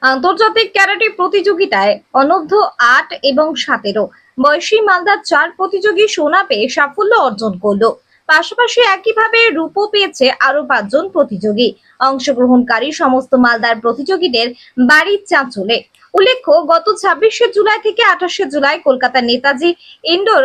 আন্তর্জাতিক ক্যারাটে প্রতিযোগিতায় অনূর্ধ্ব ৮ এবং ১৭ বয়সী মালদার ৪ প্রতিযোগী সোনা পেয়ে সাফল্য অর্জন করলো। পাশাপাশি একইভাবে রূপও পেয়েছে আরো ৫ জন প্রতিযোগী। অংশগ্রহণকারী সমস্ত মালদার প্রতিযোগীদের বাড়ির চাঁচলে। উল্লেখ্য, গত ২৬শে জুলাই থেকে ২৮শে জুলাই কলকাতার নেতাজি ইনডোর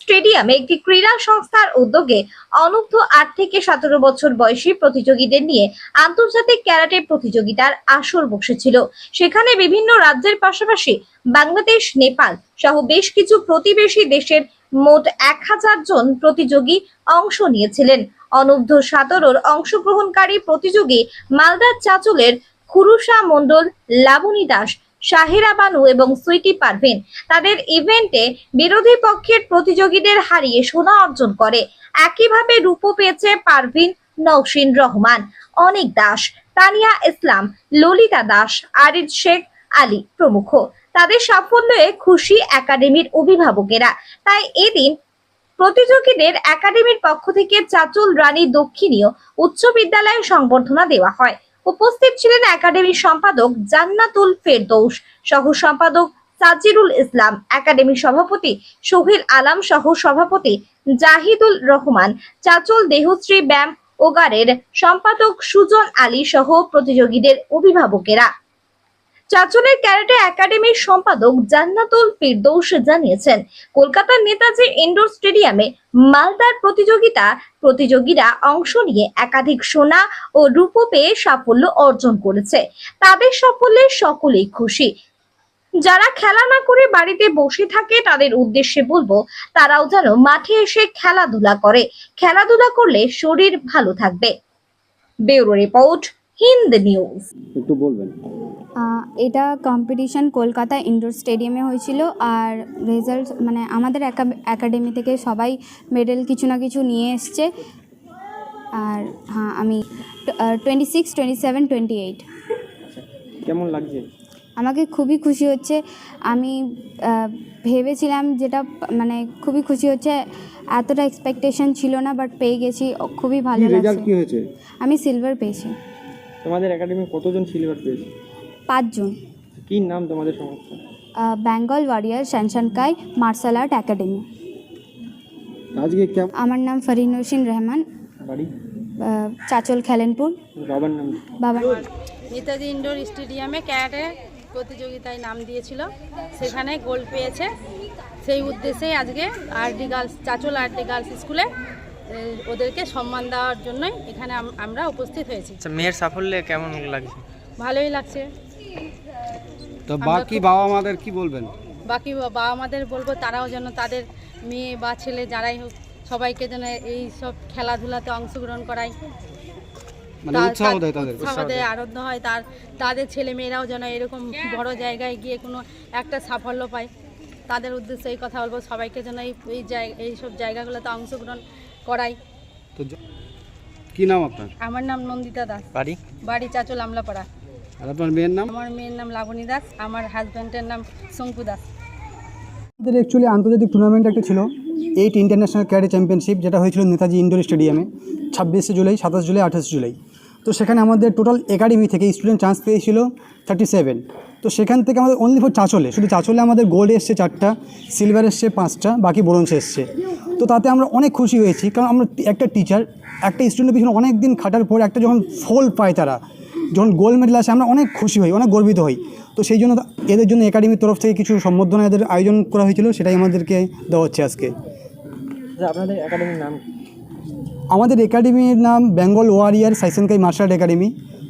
স্টেডিয়ামে একটি ক্রীড়া সংস্থার উদ্যোগে অনূর্ধ্ব ৮ থেকে ১৭ বছর বয়সী প্রতিযোগীদের নিয়ে আন্তর্জাতিক ক্যারাটে প্রতিযোগিতার আসর বসেছিল। সেখানে বিভিন্ন রাজ্যের পাশাপাশি বাংলাদেশ, নেপাল সহ বেশ কিছু প্রতিবেশী দেশের মোট ১০০০ জন প্রতিযোগী অংশ নিয়েছিলেন। অনূর্ধ্ব ১৭ অংশগ্রহণকারী প্রতিযোগী মালদার চাঁচলের খুরুশা মণ্ডল, লাবণী দাস, শাহিরা বানু এবং সুইটি পারভিন তাদের ইভেন্টে বিরোধী পক্ষের প্রতিযোগীদের হারিয়ে সোনা অর্জন করে। একইভাবে রূপও পেয়েছে পারভিন, নওশিন রহমান, অনিক দাস, তানিয়া ইসলাম, ললিতা দাস, আরিদ শেখ আলী প্রমুখ। তাদের সাফল্যে খুশি একাডেমির অভিভাবকেরা। তাই এদিন প্রতিযোগীদের একাডেমির পক্ষ থেকে চাঁচল রানী দক্ষিণীয় উচ্চ বিদ্যালয়ে সংবর্ধনা দেওয়া হয়। উপস্থিত ছিলেন একাডেমির সম্পাদক জান্নাতুল ফেরদৌস, সহ সম্পাদক সাজিরুল ইসলাম, একাডেমির সভাপতি সোহেল আলম, সহ সভাপতি জাহিদুল রহমান, চাঁচল দেহশ্রী ব্যায়াম ওগারের সম্পাদক সুজন আলী সহ প্রতিযোগীদের অভিভাবকেরা। চাঁচলের ক্যারাটে একাডেমির সম্পাদক জান্নাতুল ফেরদৌস জানিয়েছেন, কলকাতার নেতাজি ইনডোর স্টেডিয়ামে মালদার প্রতিযোগীরা অংশ নিয়ে একাধিক সোনা ও রূপো পেয়ে সাফল্য অর্জন করেছে। তাদের সাফল্যে সকলেই খুশি। যারা খেলা না করে বাড়িতে বসে থাকে তাদের উদ্দেশ্যে বলবো, তারাও যেন মাঠে এসে খেলাধুলা করে। খেলাধুলা করলে শরীর ভালো থাকবে। Bureau report, Hind news. একটু বলবেন। এটা কম্পিটিশন কলকাতা ইনডোর স্টেডিয়ামে হয়েছিল। আর রেজাল্ট মানে আমাদের একাডেমি থেকে সবাই মেডেল কিছু না কিছু নিয়ে এসছে। আর হ্যাঁ, আমি 26, 27, 28। কেমন লাগছে? আমাকে খুবই খুশি হচ্ছে। আমি ভেবেছিলাম যেটা মানে খুবই খুশি হচ্ছে, এতটা এক্সপেকটেশন ছিল না, বাট পেয়ে গেছি, খুবই ভালো লাগছে। রেজাল্ট কি হয়েছে? আমি সিলভার পেয়েছি। তোমাদের একাডেমি কতজন সিলভার পেয়েছে? ৫ জন। কি নাম তোমাদের সংস্থা? বেঙ্গল ওয়ারিয়ার শ্যানশানকাই মার্শাল আর্ট একাডেমি। আজকে কেমন? আমার নাম ফরিনৌশিন রহমান, বাড়ি চাঁচল খেলেনপুর। বাবার নাম? বাবার নেতাজি ইনডোর স্টেডিয়ামে ক্যারাটে প্রতিযোগিতায় নাম দিয়েছিল, সেখানে গোল্ড পেয়েছে। সেই উদ্দেশ্যেই আজকে RD girls, Chanchal RD girls স্কুলে ওদেরকে সম্মান দেওয়ার জন্যই এখানে আমরা উপস্থিত হয়েছি। মেয়ের সাফল্যে কেমন লাগছে? ভালোই লাগছে। তো বাকি বাবা মাদের কি বলবেন? বাকি বাবা মাদের বলবো, তারাও যেন তাদের মেয়ে বা ছেলে যারাই হোক সবাইকে যেন এই সব খেলাধুলাতে অংশগ্রহণ করায়, মানে উৎসাহ দেয়, তাদের উৎসাহ দেয়, আনন্দ হয়। তাদের ছেলে মেয়েরাও যেন এরকম বড় জায়গায় গিয়ে কোনো একটা সাফল্য পায়। তাদের উদ্দেশ্যে এই কথা বলবো, সবাইকে যেন এই সব জায়গাগুলোতে অংশগ্রহণ করাই। তো কি নাম আপনার? আমার নাম নন্দিতা দাস, বাড়ি চাঁচল আমলাপাড়া। আর আপনার মেয়ের নাম? আমার মেয়ের নাম লাবণী দাস, আমার হাজব্যান্ডের নাম শঙ্কু দাস। আমাদের অ্যাকচুয়ালি আন্তর্জাতিক টুর্নামেন্ট একটা ছিল, 8 ইন্টারন্যাশনাল ক্যারাটে চ্যাম্পিয়নশিপ, যেটা হয়েছিল নেতাজি ইনডোর স্টেডিয়ামে 26শে জুলাই, 27 জুলাই, 28 জুলাই। তো সেখানে আমাদের টোটাল একাডেমি থেকে স্টুডেন্ট চান্স পেয়েছিল 37। তো সেখান থেকে আমাদের অনলি ফর চাঁচলে, শুধু চাঁচলে আমাদের গোল্ড এসছে 4টা, সিলভার এসছে 5টা, বাকি ব্রোঞ্জ এসছে। তো তাতে আমরা অনেক খুশি হয়েছি, কারণ আমরা একটা টিচার একটা স্টুডেন্টের পিছনে অনেক দিন খাটার পর একটা যখন ফল পায়, তারা যখন গোল্ড মেডেল আসে, আমরা অনেক খুশি হই, অনেক গর্বিত হই। তো সেই জন্য এদের জন্য একাডেমির তরফ থেকে কিছু সম্বর্ধনা এদের আয়োজন করা হয়েছিল, সেটাই আমাদেরকে দেওয়া হচ্ছে আজকে। আপনাদের একাডেমির নাম? আমাদের একাডেমির নাম বেঙ্গল ওয়ারিয়ার শ্যানশানকাই মার্শাল আর্ট একাডেমি।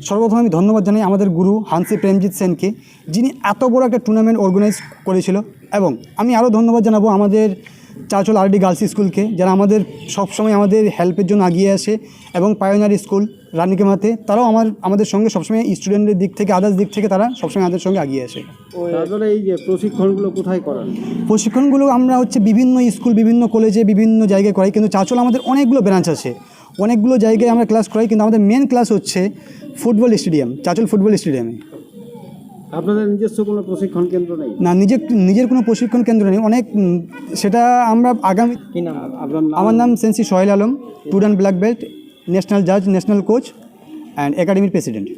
সর্বপ্রথম আমি ধন্যবাদ জানাই আমাদের গুরু হানসি প্রেমজিৎ সেনকে, যিনি এত বড় একটা টুর্নামেন্ট অর্গানাইজ করেছিল। এবং আমি আরও ধন্যবাদ জানাবো আমাদের চাঁচল আরডি গার্লস স্কুলকে, যারা আমাদের সবসময় আমাদের হেল্পের জন্য এগিয়ে আসে, এবং পায়োনিয়ার স্কুল রানীকেমাতে, তারাও আমাদের সঙ্গে সবসময় স্টুডেন্টের দিক থেকে, আদার্স দিক থেকে তারা সবসময় আমাদের সঙ্গে এগিয়ে আসে। তারপরে এই যে প্রশিক্ষণগুলো কোথায় করান? প্রশিক্ষণগুলো আমরা বিভিন্ন স্কুল, বিভিন্ন কলেজে, বিভিন্ন জায়গায় করাই, কিন্তু চাঁচল আমাদের অনেকগুলো ব্রাঞ্চ আছে, অনেকগুলো জায়গায় আমরা ক্লাস করাই, কিন্তু আমাদের মেন ক্লাস হচ্ছে ফুটবল স্টেডিয়াম, চাঁচল ফুটবল স্টেডিয়ামে। আপনাদের নিজস্ব কোনো প্রশিক্ষণ কেন্দ্র নেই? না, নিজের কোনো প্রশিক্ষণ কেন্দ্র নেই। সেটা আমরা আগামী। কী নাম আপনার? আমার নাম sensei Sohel Alam, student black belt, national জাজ, ন্যাশনাল কোচ অ্যান্ড একাডেমির প্রেসিডেন্ট।